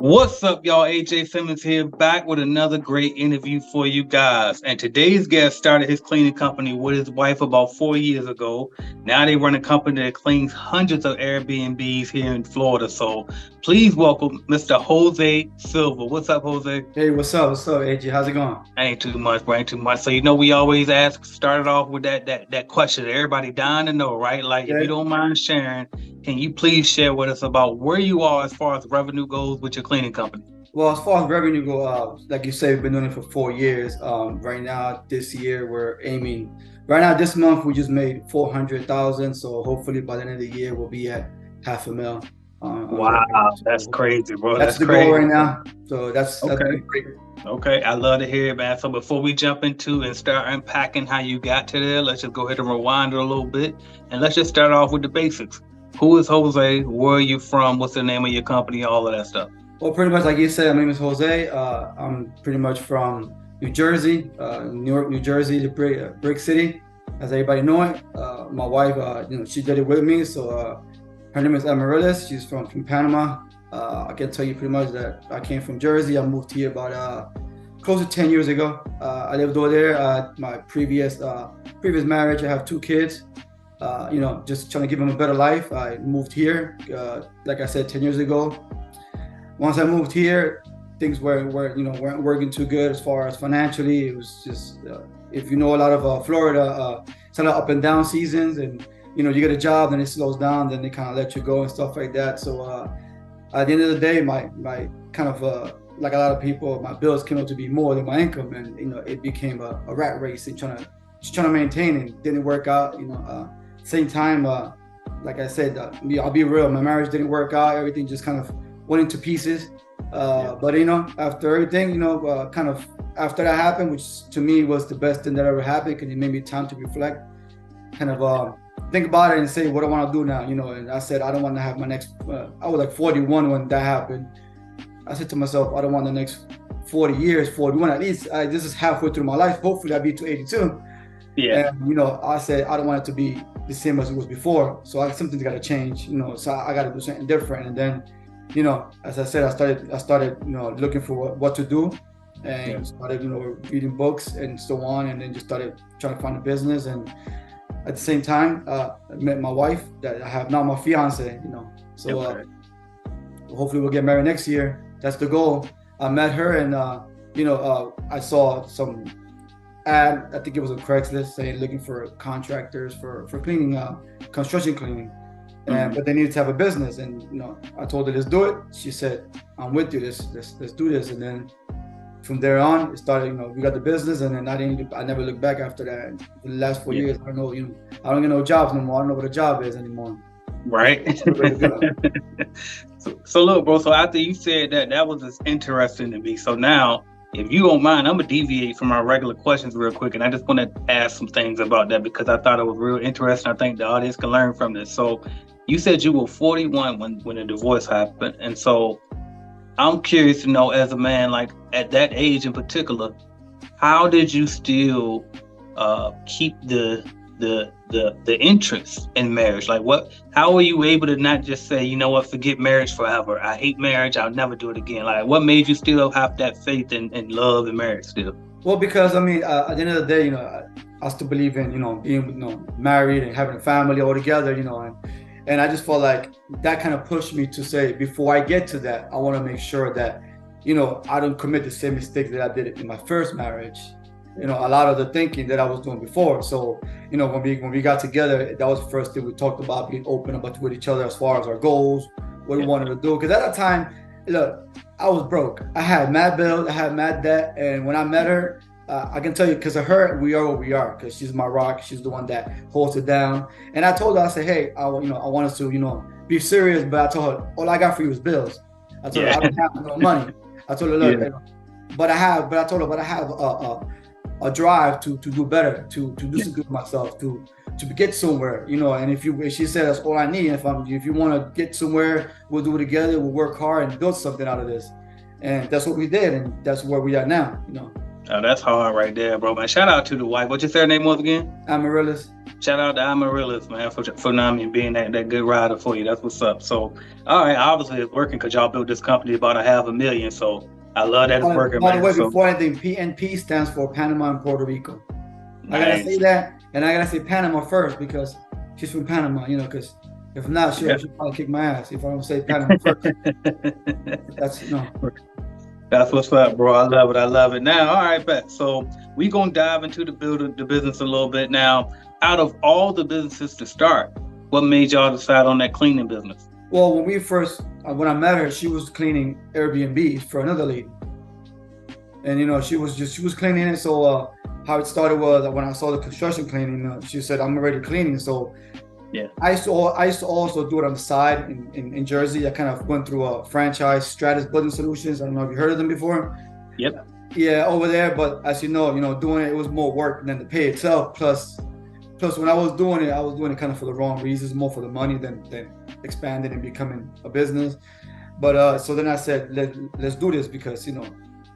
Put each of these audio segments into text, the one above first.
What's up, y'all? AJ Simmons here, back with another great interview for you guys. And today's guest started his cleaning company with his wife about 4 years ago. Now they run a company that cleans hundreds of Airbnbs here in Florida. So please welcome Mr. Jose Silva. What's up, Jose? Hey, what's up? What's up, AJ? How's it going? Ain't too much, bro. Ain't too much. So we always started off with that question that everybody dying to know, right? Like, if you don't mind sharing, can you please share with us about where you are as far as revenue goes with your cleaning company? Well, as far as revenue go, like you said, we've been doing it for 4 years. Right now, this year, we're aiming. Right now, this month, we just made 400,000. So hopefully, by the end of the year, we'll be at $500,000. Wow, that's crazy, bro. That's the crazy. goal right now. So that's okay. Great. Okay, I love to hear it, man. So before we jump into and start unpacking how you got to there, let's just go ahead and rewind it a little bit, and let's just start off with the basics. Who is Jose? Where are you from? What's the name of your company? All of that stuff. Well, pretty much like you said, my name is Jose. I'm pretty much from New Jersey, New York, New Jersey, the brick city, as everybody know it. My wife, she did it with me. So her name is Amaryllis. She's from Panama. I can tell you pretty much that I came from Jersey. I moved here about close to 10 years ago. I lived over there. My previous marriage, I have 2 kids. Just trying to give them a better life. I moved here, like I said, 10 years ago. Once I moved here, things weren't working too good as far as financially. It was just, if you know a lot of Florida, it's a lot of up and down seasons, and you get a job, then it slows down, then they kind of let you go and stuff like that. So at the end of the day, my kind of like a lot of people, my bills came out to be more than my income, and it became a rat race and trying to maintain it. It didn't work out. Same time, like I said, I'll be real. My marriage didn't work out. Everything just kind of went into pieces. But after everything, kind of after that happened, which to me was the best thing that ever happened, because it made me time to reflect, kind of think about it and say what I want to do now. And I said I don't want to have my next. I was like 41 when that happened. I said to myself, I don't want the next 40 years, 41 at least. This is halfway through my life. Hopefully, I'll be to 82. Yeah. And I said I don't want it to be the same as it was before. So something's got to change. So I got to do something different. And then, as I said, I started looking for what to do, and started reading books and so on, and then just started trying to find a business. And at the same time, I met my wife that I have now, my fiance. So hopefully we'll get married next year. That's the goal. I met her, and I saw some ad, I think it was on Craigslist, saying looking for contractors for cleaning, construction cleaning. But they needed to have a business, and I told her, let's do it. She said, I'm with you, let's do this. And then from there on, it started, we got the business, and then I never looked back after that. And for the last 4 years, I don't get no jobs no more. I don't know what a job is anymore. Right. So look, bro, so after you said that was just interesting to me. So now, if you don't mind, I'm gonna deviate from our regular questions real quick, and I just want to ask some things about that because I thought it was real interesting. I think the audience can learn from this. So you said you were 41 when the divorce happened, and so I'm curious to know, as a man, like at that age in particular, how did you still keep the interest in marriage? Like how were you able to not just say, you know what, forget marriage forever, I hate marriage, I'll never do it again? Like, what made you still have that faith and love in marriage still? Well, because at the end of the day, I still believe in being married and having a family all together, and I just felt like that kind of pushed me to say, before I get to that, I want to make sure that I don't commit the same mistakes that I did in my first marriage. A lot of the thinking that I was doing before. So, when we got together, that was the first thing we talked about, being open about with each other as far as our goals, what we wanted to do. Because at that time, look, I was broke. I had mad bills, I had mad debt. And when I met her, I can tell you, because of her, we are what we are, because she's my rock. She's the one that holds it down. And I told her, I said, hey, I want us to, be serious. But I told her, all I got for you is bills. I told her, I don't have no money. I told her, look, but I told her, but I have a drive to do better, to do something good for myself, to get somewhere, and if she said, that's all I need. If you want to get somewhere, we'll do it together. We'll work hard and build something out of this. And that's what we did, and that's where we are now. Oh, that's hard right there, bro. Man, shout out to the wife. What your surname was again? Amaryllis. Shout out to Amaryllis, man, for being that good rider for you. That's what's up. So, all right, obviously it's working because y'all built this company about $500,000. So I love that it's working, By the man. way, So before anything, PNP stands for Panama and Puerto Rico. I gotta say nice. that, and I gotta say Panama first because she's from Panama, because if not, she'll probably kick my ass if I don't say Panama first. That's That's what's up, bro. I love it. I love it. Now, all right, bet. So we gonna dive into the business a little bit now. Out of all the businesses to start, what made y'all decide on that cleaning business? Well, when I met her, she was cleaning Airbnb for another lady, and she was cleaning it. So how it started was when I saw the construction cleaning, she said, "I'm already cleaning." So yeah, I used to also do it on the side in Jersey. I kind of went through a franchise, Stratus Building Solutions. I don't know if you heard of them before. Yep. Yeah, over there. But as you know, doing it was more work than the pay itself. Plus, when I was doing it kind of for the wrong reasons, more for the money than expanding and becoming a business. But so then I said, let's do this because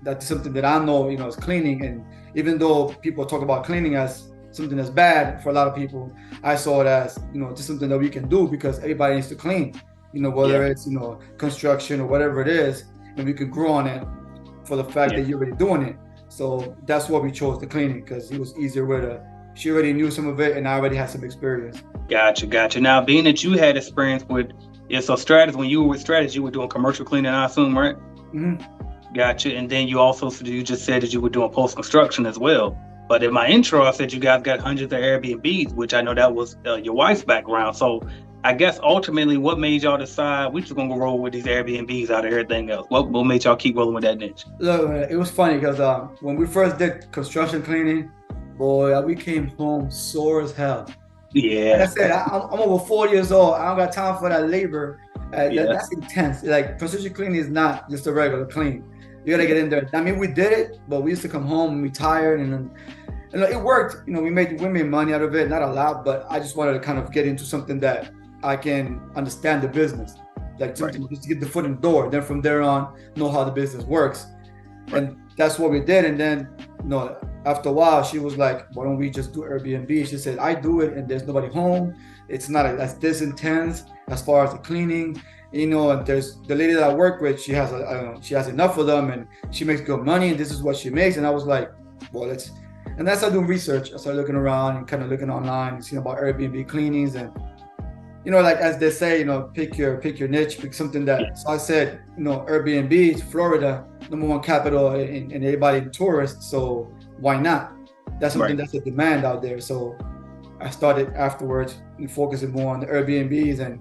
that's something that I know is cleaning. And even though people talk about cleaning as something that's bad for a lot of people, I saw it as just something that we can do because everybody needs to clean. Whether it's construction or whatever it is, and we can grow on it for the fact that you're already doing it. So that's why we chose the cleaning because it was easier with she already knew some of it and I already had some experience. Gotcha. Now, being that you had experience with so Stratus, when you were with Stratus, you were doing commercial cleaning, I assume, right? Mm-hmm. Gotcha. And then you just said that you were doing post construction as well. But in my intro, I said you guys got hundreds of Airbnbs, which I know that was your wife's background. So I guess ultimately, what made y'all decide we just gonna roll with these Airbnbs out of everything else? What made y'all keep rolling with that niche? Look, it was funny because when we first did construction cleaning, boy, we came home sore as hell. Yeah. Like I said, I'm over 40 years old. I don't got time for that labor. That's intense. Like construction cleaning is not just a regular clean. You gotta get in there. I mean, we did it, but we used to come home and we tired, and it worked. We made money out of it, not a lot, but I just wanted to kind of get into something that I can understand the business, like something just to get the foot in the door. Then from there on, know how the business works, and that's what we did. And then, after a while, she was like, "Why don't we just do Airbnb?" She said, "I do it, and there's nobody home. It's not as this intense as far as the cleaning." And there's the lady that I work with. She has enough of them, and she makes good money, and this is what she makes. And I was like, well, and that's how I do research. I started looking around and kind of looking online and seeing about Airbnb cleanings, and like as they say, pick your niche, pick something that. So I said, Airbnb, Florida, #1 capital, and everybody tourists. So why not? That's something that's a demand out there. So I started afterwards focusing more on the Airbnbs and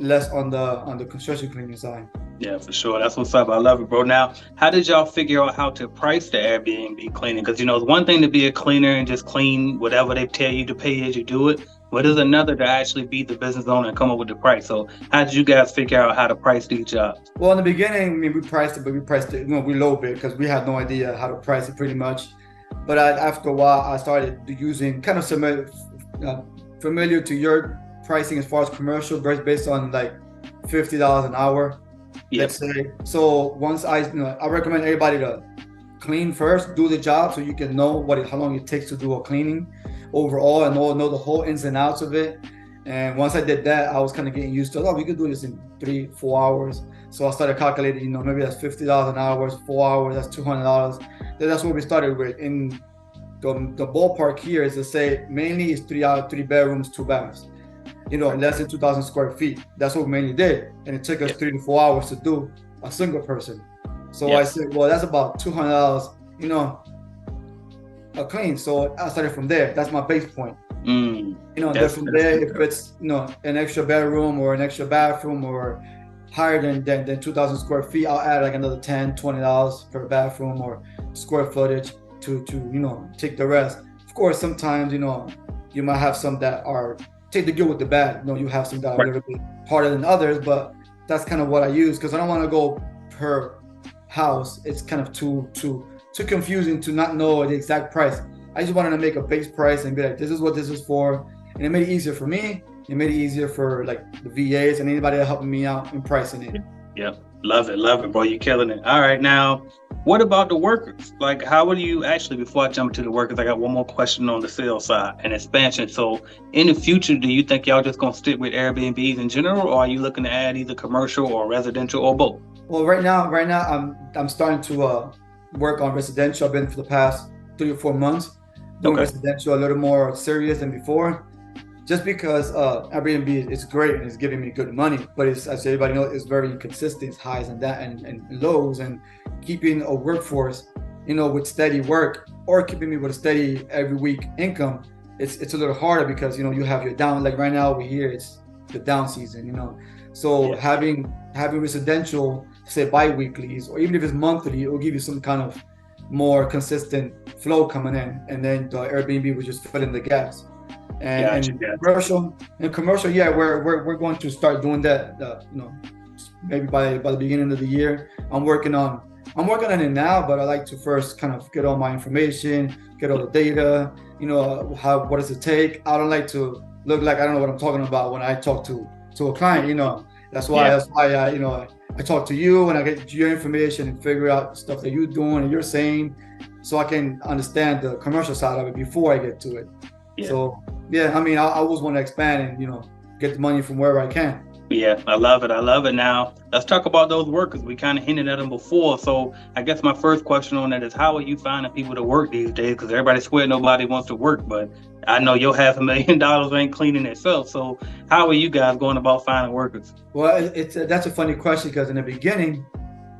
less on the construction cleaning side. Yeah, for sure. That's what's up. I love it, bro. Now, how did y'all figure out how to price the Airbnb cleaning? Because it's one thing to be a cleaner and just clean whatever they tell you to pay as you do it, but it's another to actually be the business owner and come up with the price. So how did you guys figure out how to price these jobs? Well, in the beginning, we priced it, but we priced it, we low bid because we had no idea how to price it pretty much. But after a while, I started using kind of familiar to your pricing as far as commercial, based on like $50 an hour, let's say. So once I recommend everybody to clean first, do the job so you can know how long it takes to do a cleaning overall and know the whole ins and outs of it. And once I did that, I was kind of getting used to we could do this in 3-4 hours. So I started calculating, maybe that's $50 an hour, 4 hours, that's $200. Then that's what we started with. In the ballpark here is to say mainly it's 3 bedrooms, 2 baths. Less than 2,000 square feet. That's what we mainly did. And it took us 3 to 4 hours to do a single person. So I said, well, that's about $200, a clean. So I started from there. That's my base point. Then from there, if it's, an extra bedroom or an extra bathroom or higher than 2,000 square feet, I'll add like another $10, $20 per bathroom or square footage to take the rest. Of course, sometimes, you might have some that are take the good with the bad. You have some that are a little bit harder than others, but that's kind of what I use because I don't want to go per house. It's kind of too confusing to not know the exact price. I just wanted to make a base price and be like, this is what this is for. And it made it easier for me. It made it easier for like the VAs and anybody that helping me out in pricing it. Yep. Love it, bro. You're killing it. All right, now, what about the workers? Like, how would you actually, before I jump into the workers, I got one more question on the sales side and expansion. So, in the future, do you think y'all just gonna stick with Airbnbs in general, or are you looking to add either commercial or residential or both? Well, right now, I'm starting to work on residential. I've been for the past 3 or 4 months doing Okay. residential a little more serious than before. Just because Airbnb is great and it's giving me good money, but it's, as everybody knows, it's very inconsistent, it's highs and that and lows, and keeping a workforce, with steady work or keeping me with a steady every week income, it's a little harder because you have your down. Like right now we here, it's the down season. So Yeah. having residential, say bi-weeklies or even if it's monthly, it will give you some kind of more consistent flow coming in, and then the Airbnb will just fill in the gaps. and Gotcha. and Gotcha. commercial, yeah, we're going to start doing that. Maybe by the beginning of the year. I'm working on it now, but I like to first kind of get all my information, get all the data. What does it take? I don't like to look like I don't know what I'm talking about when I talk to a client. That's why Yeah. I talk to you and I get your information and figure out stuff that you're doing and you're saying, so I can understand the commercial side of it before I get to it. Yeah. So yeah, I mean, I always want to expand and get the money from wherever I can. Yeah, I love it. I love it. Now, let's talk about those workers. We kind of hinted at them before. So I guess my first question on that is, how are you finding people to work these days? Because everybody swear nobody wants to work, but I know your $500,000 ain't cleaning itself. So how are you guys going about finding workers? Well, that's a funny question because in the beginning,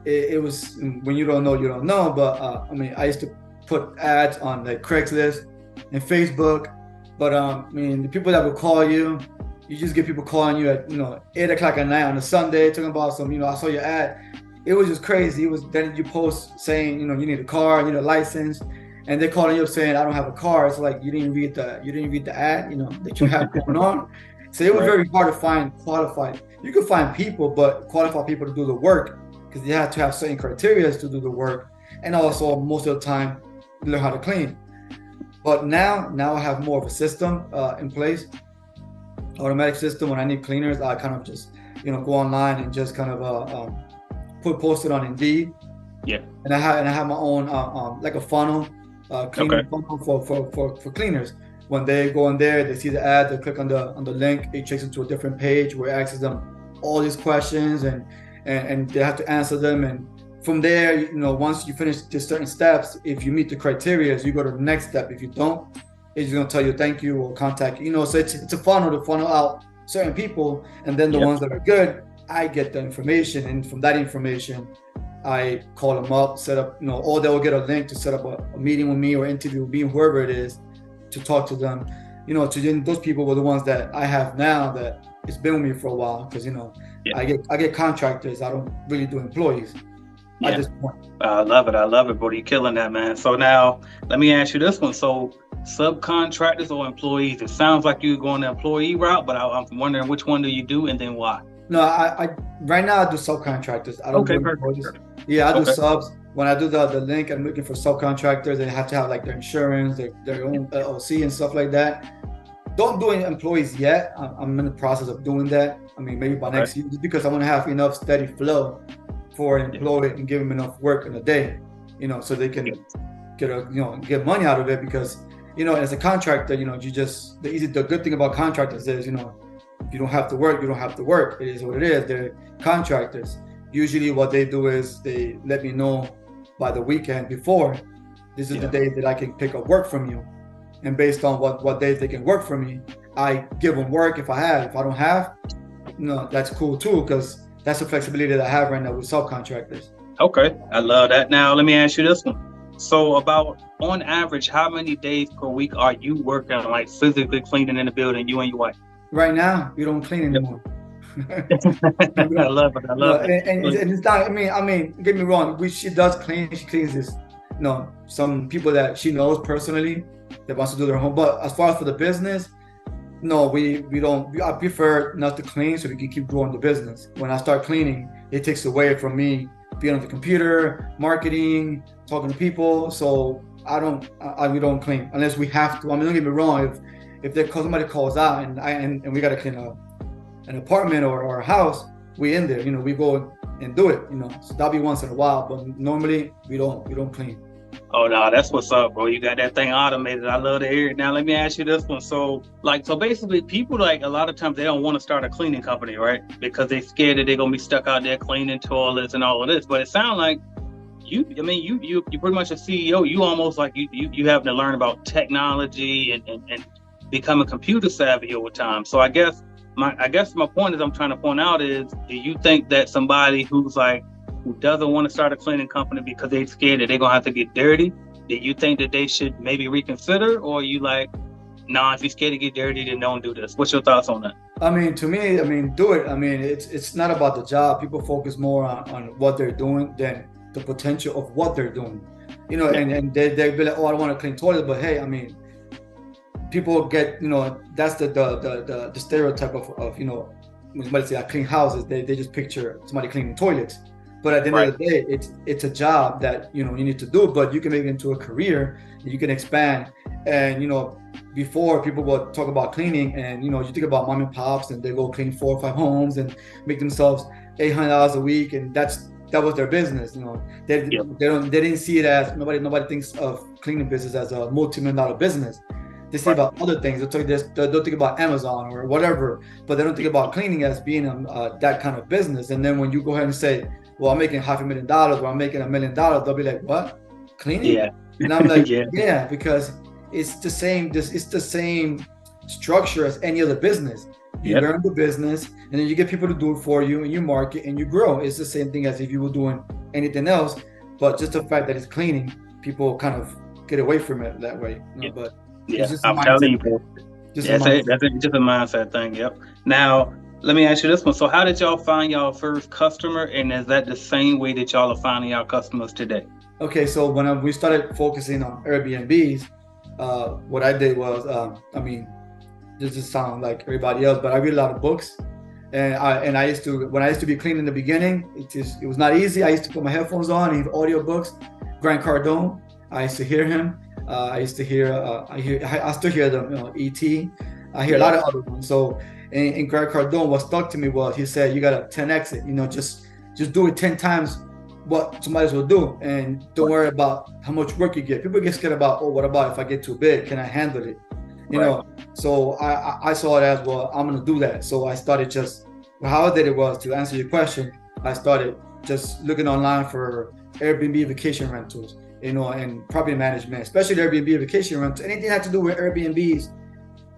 it was when you don't know, you don't know. But I mean, I used to put ads on like Craigslist and Facebook. But I mean, the people that will call you, you just get people calling you at 8 o'clock at night on a Sunday talking about some, I saw your ad. It was just crazy. It was then you post saying, you need a car, you need a license, and they're calling you up saying, I don't have a car. It's like you didn't read the ad, that you have going on. So it was Right. very hard to find qualified. You could find people, but qualified people to do the work because you have to have certain criteria to do the work, and also most of the time learn how to clean. But now I have more of a system in place, automatic system. When I need cleaners, I kind of just go online and just kind of post it on Indeed. Yeah. And I have my own like a funnel, cleaning Okay. funnel for cleaners. When they go in there, they see the ad, they click on the link, it takes them to a different page where it asks them all these questions, and they have to answer them. And from there, once you finish the certain steps, if you meet the criteria, you go to the next step. If you don't, it's going to tell you thank you or contact you. So it's a funnel to funnel out certain people, and then the Yep. ones that are good, I get the information, and from that information, I call them up, set up, or they'll get a link to set up a meeting with me or interview with me, whoever it is, to talk to them. To then those people were the ones that I have now that it's been with me for a while, because Yeah. I get contractors. I don't really do employees Yeah. at this point. I love it. I love it, bro. You're killing that, man. So now let me ask you this one. So subcontractors or employees? It sounds like you're going the employee route, but I'm wondering which one do you do and then why? No, I right now I do subcontractors. I don't Okay, do perfect. employees. Yeah, I do Okay. subs. When I do the link, I'm looking for subcontractors. They have to have like their insurance, their own LLC and stuff like that. Don't do any employees yet. I'm in the process of doing that. I mean, maybe by next year, just because I want to have enough steady flow for an employee and give them enough work in a day, so they can get money out of it. Because as a contractor, the good thing about contractors is you don't have to work. You don't have to work. It is what it is. They're contractors. Usually, what they do is they let me know by the weekend before. This is the day that I can pick up work from you, and based on what days they can work for me, I give them work if I have. If I don't have, that's cool too, because that's the flexibility that I have right now with subcontractors. Okay. I love that. Now let me ask you this one. So about on average, how many days per week are you working, like physically cleaning in the building, you and your wife? Right now, we don't clean anymore. I love it. I love it. And it's not. I mean, get me wrong. She does clean. She cleans this. Some people that she knows personally that wants to do their home. But as far as for the business, no, we don't. I prefer not to clean so we can keep growing the business. When I start cleaning, it takes away from me being on the computer, marketing, talking to people. So we don't clean unless we have to. I mean, don't get me wrong. If somebody calls out and we gotta clean an apartment or a house, we in there. We go and do it, so that'll be once in a while, but normally we don't clean. Oh no, that's what's up, bro. You got that thing automated. I love to hear it. Now let me ask you this one. So basically people, like, a lot of times they don't want to start a cleaning company, right? Because they're scared that they're gonna be stuck out there cleaning toilets and all of this. But it sounds like you pretty much a CEO. You almost like you having to learn about technology and becoming computer savvy over time. So I guess my point is, I'm trying to point out is, do you think that somebody who doesn't want to start a cleaning company because they're scared that they're gonna have to get dirty, do you think that they should maybe reconsider, or you like, nah, if you're scared to get dirty, then don't do this? What's your thoughts on that? I mean, to me, do it. I mean, it's not about the job. People focus more on what they're doing than the potential of what they're doing. Yeah. And they be like, oh, I don't want to clean toilets, but hey, I mean, people get, that's the stereotype of when somebody say I clean houses, they just picture somebody cleaning toilets. But at the end of the day, it's a job that you need to do, but you can make it into a career, you can expand. And before, people would talk about cleaning, and you think about mom and pops, and they go clean 4 or 5 homes and make themselves $800 a week, and that was their business. They didn't see it as, nobody thinks of cleaning business as a multi-million-dollar business. They say about other things. They'll think about Amazon or whatever, but they don't think about cleaning as being that kind of business. And then when you go ahead and say, well, I'm making $500,000 or I'm making $1 million, they'll be like, what? Cleaning? Yeah. And I'm like, yeah. Yeah, because it's the same structure as any other business. You learn the business, and then you get people to do it for you, and you market and you grow. It's the same thing as if you were doing anything else, but just the fact that it's cleaning, people kind of get away from it that way. But yeah, I'm telling you, bro. That's just a mindset thing. Yep. Now, let me ask you this one. So how did y'all find y'all first customer, and is that the same way that y'all are finding y'all customers today? Okay, so when we started focusing on Airbnbs, what I did was, this just sound like everybody else, but I read a lot of books, and I used to, when I used to be cleaning in the beginning, it was not easy. I used to put my headphones on and hear audio books. Grant Cardone, I used to hear him. I still hear them, E.T. I hear a lot of other ones. So, and Grant Cardone, what stuck to me was, he said, you gotta 10x it. Just do it 10 times what somebody else will do, and don't worry about how much work you get. People get scared about, oh, what about if I get too big? Can I handle it? So I saw it as, well, I'm gonna do that. So I started how I did it was, to answer your question, I started just looking online for Airbnb vacation rentals, and property management, especially Airbnb vacation rentals. Anything that had to do with Airbnb's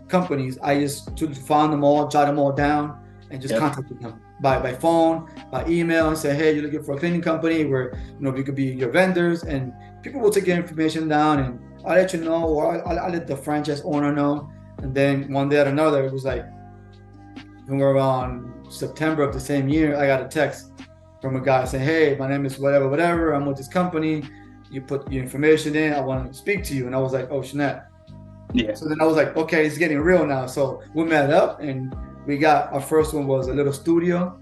companies, I just found them all, jot them all down, and just contacted them by phone, by email, and say, hey, you're looking for a cleaning company where we could be your vendors, and people will take your information down, and I'll let you know, or I'll let the franchise owner know. And then one day or another, it was like, when we were around September of the same year, I got a text from a guy saying, hey, my name is whatever, I'm with this company, you put your information in, I want to speak to you. And I was like, oh, snap. Yeah. So then I was like, okay, it's getting real now. So we met up, and we got, our first one was a little studio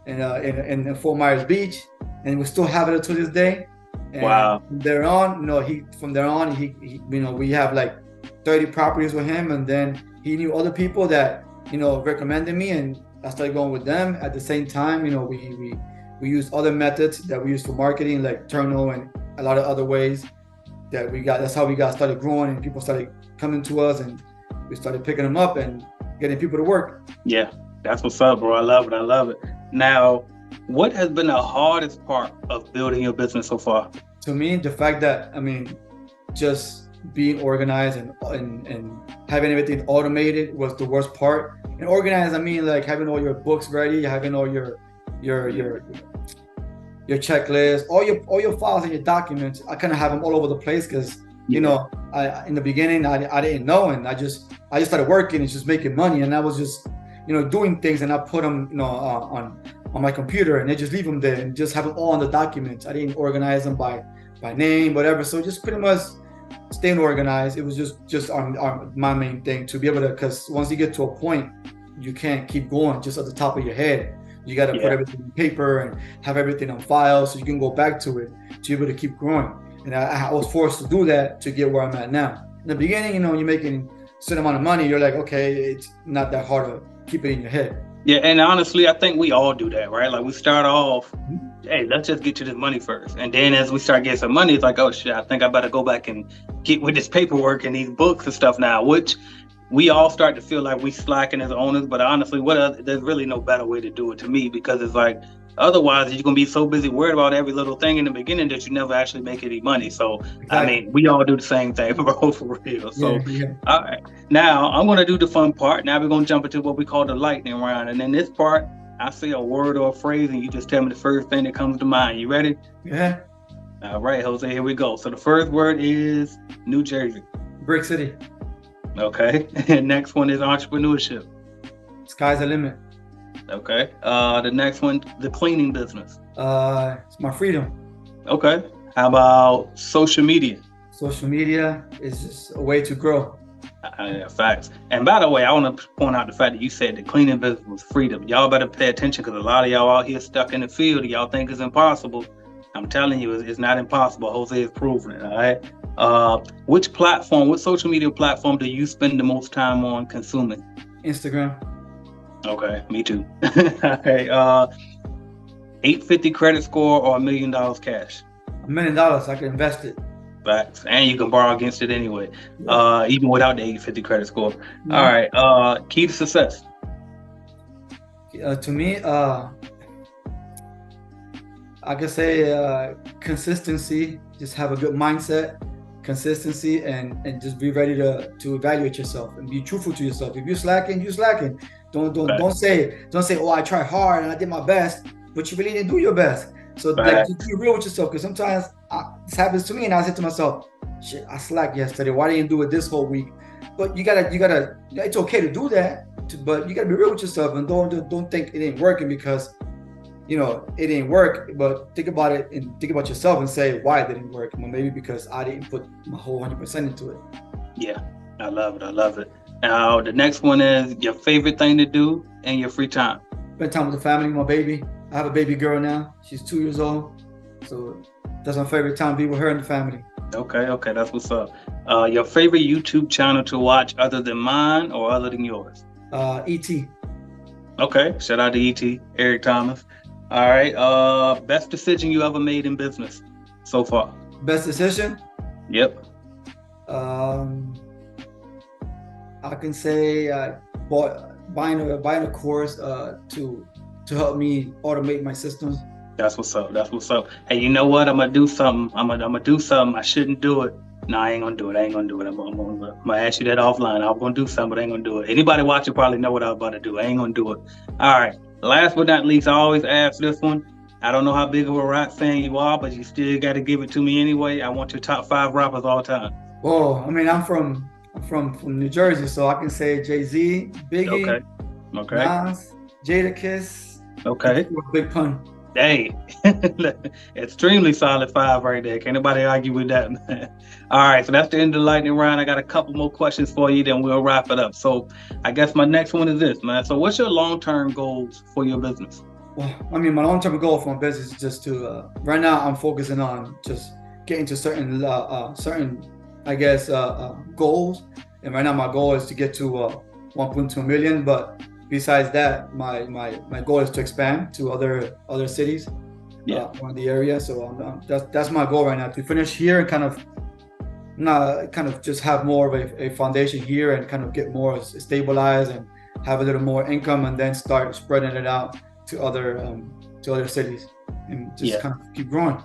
in Fort Myers Beach, and we still have it to this day. And wow. From there on, we have like 30 properties with him, and then he knew other people that recommended me, and I started going with them. At the same time, we used other methods that we use for marketing, like Turno and a lot of other ways that we got. That's how we got started growing, and people started coming to us, and we started picking them up and getting people to work. Yeah, that's what's up, bro. I love it. Now, what has been the hardest part of building your business so far? To me, the fact that, just being organized and having everything automated was the worst part. And organized, like having all your books ready, having all your checklist, all your files and your documents. I kind of have them all over the place because in the beginning I didn't know, and I just started working and just making money, and I was just doing things, and I put them on my computer, and they just leave them there and just have them all on the documents. I didn't organize them by name, whatever. So just pretty much staying organized. It was just my main thing, to be able to, because once you get to a point, you can't keep going just at the top of your head. You got to put everything in paper and have everything on file so you can go back to it to be able to keep growing. And I was forced to do that to get where I'm at now. In the beginning, you're making a certain amount of money, you're like, okay, it's not that hard to keep it in your head. Yeah, and honestly, I think we all do that, right? Like we start off hey, let's just get to this money first. And then as we start getting some money, it's like, oh shit, I think I better go back and get with this paperwork and these books and stuff now, which we all start to feel like we slacking as owners. But honestly, there's really no better way to do it to me, because it's like, otherwise you're gonna be so busy worried about every little thing in the beginning that you never actually make any money. So Exactly. I mean, we all do the same thing, bro, for real. So Yeah. all right, now I'm gonna do the fun part. Now we're gonna jump into what we call the lightning round, and in this part, I say a word or a phrase, and you just tell me the first thing that comes to mind. You ready? Yeah. All right, Jose, here we go. So the first word is New Jersey. Brick City. Okay. And next one is entrepreneurship. Sky's the limit. Okay. The next one, the cleaning business. It's my freedom. Okay. How about social media? Social media is just a way to grow. Facts. And by the way, I want to point out the fact that you said the cleaning business was freedom. Y'all better pay attention, because a lot of y'all out here stuck in the field and y'all think it's impossible. I'm telling you, it's not impossible. Jose is proving it. All right. Which social media platform do you spend the most time on consuming? Instagram. Okay, me too. All right. 850 credit score or $1 million cash? $1 million, I can invest it. Facts. And you can borrow against it anyway, even without the 850 credit score. Mm-hmm. All right. Key to success. To me, I can say consistency. Just have a good mindset, consistency, and just be ready to evaluate yourself and be truthful to yourself. If you're slacking, you're slacking. Don't say, oh, I tried hard and I did my best, but you really didn't do your best. So like, just be real with yourself, because sometimes this happens to me, and I say to myself, shit, I slacked yesterday. Why didn't you do it this whole week? But you gotta. It's okay to do that, but you gotta be real with yourself, and don't think it ain't working because, it ain't work. But think about it and think about yourself and say why it didn't work. Well, maybe because I didn't put my whole 100% into it. Yeah, I love it. Now the next one is your favorite thing to do in your free time. Spend time with the family, my baby. I have a baby girl now. She's 2 years old, so that's my favorite time, be with her and the family. Okay, that's what's up. Your favorite YouTube channel to watch other than mine or other than yours? E.T. Okay, shout out to E.T. Eric Thomas. All right. Best decision you ever made in business so far? Best decision? Yep. I can say buying a course to help me automate my systems. That's what's up. Hey, you know what? I'm gonna do something. I'm gonna do something. I shouldn't do it. No, I ain't gonna do it. I'm gonna ask you that offline. I'm gonna do something, but I ain't gonna do it. Anybody watching probably know what I'm about to do. I ain't gonna do it. All right. Last but not least, I always ask this one. I don't know how big of a rap fan you are, but you still got to give it to me anyway. I want your top 5 rappers all time. Oh, I mean, I'm from New Jersey, so I can say Jay-Z, Biggie, Okay. Nas, Jadakiss. Okay. Big pun. Hey, extremely solid 5 right there. Can't nobody argue with that, man. All right, so that's the end of the lightning round. I got a couple more questions for you, then we'll wrap it up. So I guess my next one is this, man. So what's your long-term goals for your business? Well, I mean, my long-term goal for my business is just to, right now I'm focusing on just getting to certain, I guess, goals. And right now my goal is to get to 1.2 million, but besides that, my goal is to expand to other cities around the area. So that's my goal right now, to finish here and kind of just have more of a foundation here and kind of get more stabilized and have a little more income, and then start spreading it out to other cities and just kind of keep growing.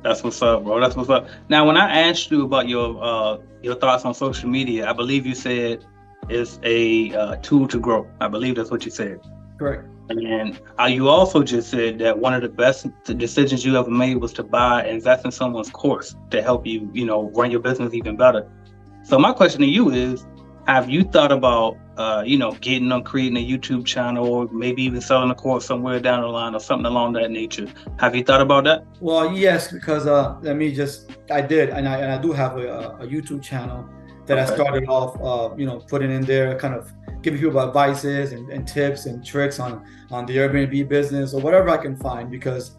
That's what's up, bro. That's what's up. Now, when I asked you about your thoughts on social media, I believe you said it's a tool to grow. I believe that's what you said. Correct. And you also just said that one of the best decisions you ever made was to invest in someone's course to help you, run your business even better. So my question to you is, have you thought about, getting on creating a YouTube channel, or maybe even selling a course somewhere down the line or something along that nature? Have you thought about that? Well, yes, because I did, and I do have a YouTube channel that I started off, putting in there, kind of giving people advices and tips and tricks on the Airbnb business or whatever I can find, because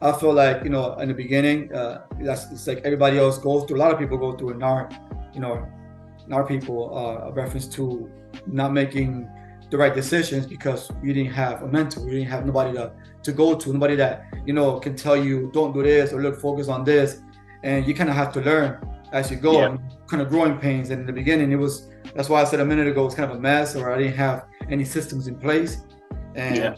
I feel like, in the beginning, it's like everybody else goes through. A lot of people go through in our people, reference to not making the right decisions because you didn't have a mentor, you didn't have nobody to go to, nobody that, you know, can tell you don't do this or look, focus on this. And you kind of have to learn as you go, and kind of growing pains. And in the beginning, that's why I said a minute ago, it's kind of a mess, or I didn't have any systems in place. And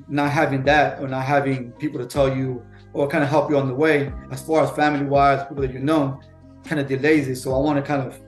not having that, or not having people to tell you or kind of help you on the way, as far as family wise, people that you know, kind of delays it. So I want to kind of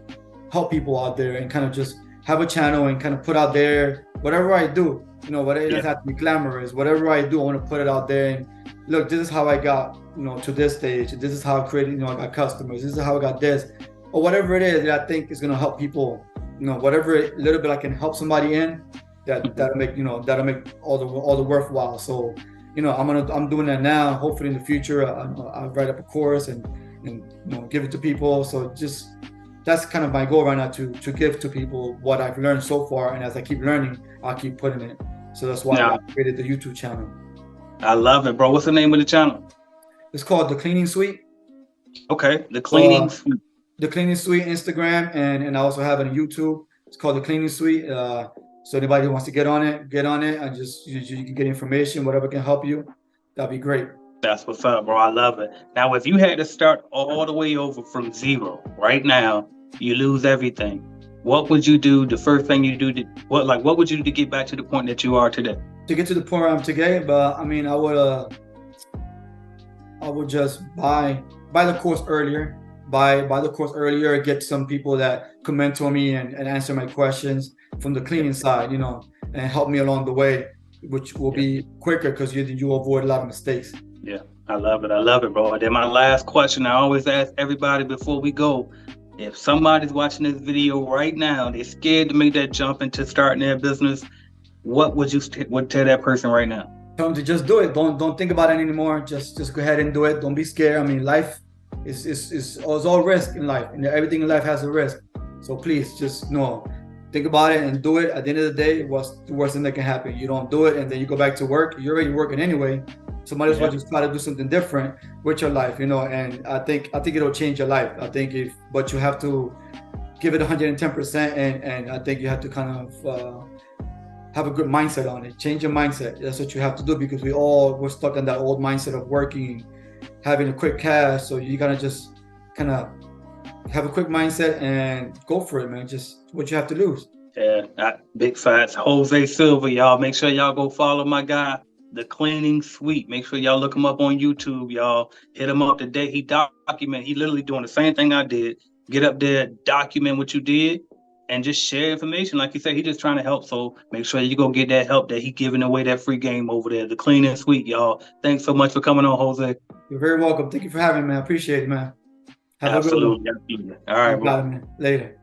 help people out there and kind of just have a channel and kind of put out there whatever I do, you know, whatever it doesn't have to be glamorous, whatever I do, I want to put it out there and look, this is how I got, you know, to this stage. This is how I created, you know, I got customers. This is how I got this, or whatever it is that I think is going to help people, you know, whatever little bit I can help somebody in, that'll make, you know, that'll make all the worthwhile. So, you know, I'm doing that now. Hopefully in the future, I'll write up a course and you know, give it to people. So just, that's kind of my goal right now, to give to people what I've learned so far. And as I keep learning, I'll keep putting it. So that's why I created the YouTube channel. I love it, bro. What's the name of the channel? It's called The Cleaning Suite. Okay, The Cleaning Suite. The Cleaning Suite, Instagram, and I also have it on YouTube. It's called The Cleaning Suite. So anybody who wants to get on it, and just you can get information, whatever can help you. That'd be great. That's what's up, bro. I love it. Now, if you had to start all the way over from zero right now, you lose everything. What would you do? The first thing you do, what would you do to get back to the point that you are today? To get to the point where I'm today, but I mean, I would just buy the course earlier, get some people that could mentor me and answer my questions from the cleaning side, you know, and help me along the way, which will be quicker because you avoid a lot of mistakes. Yeah, I love it, bro. And then my last question, I always ask everybody before we go, if somebody's watching this video right now, they're scared to make that jump into starting their business, what would you tell that person right now? Tell them to just do it. Don't think about it anymore. Just go ahead and do it. Don't be scared. I mean, life is all risk in life, and everything in life has a risk. So please just think about it and do it. At the end of the day, what's the worst thing that can happen? You don't do it, and then you go back to work. You're already working anyway. So might as well just try to do something different with your life, you know. And I think it'll change your life. But you have to give it 110%, and I think you have to kind of have a good mindset on it. Change your mindset. That's what you have to do, because we're stuck in that old mindset of working, having a quick cash. So you gotta just kind of have a quick mindset and go for it, man. Just what you have to lose. Yeah, big facts. Jose Silva, y'all. Make sure y'all go follow my guy, The Cleaning Suite. Make sure y'all look him up on YouTube, y'all. Hit him up today. He literally doing the same thing I did. Get up there, document what you did, and just share information. Like you said, he just trying to help. So make sure you go get that help that he giving away, that free game over there. The Cleaning Suite, y'all. Thanks so much for coming on, Jose. You're very welcome. Thank you for having me, man. I appreciate it, man. Have Absolutely. a good one. All right, bro. Man. Later.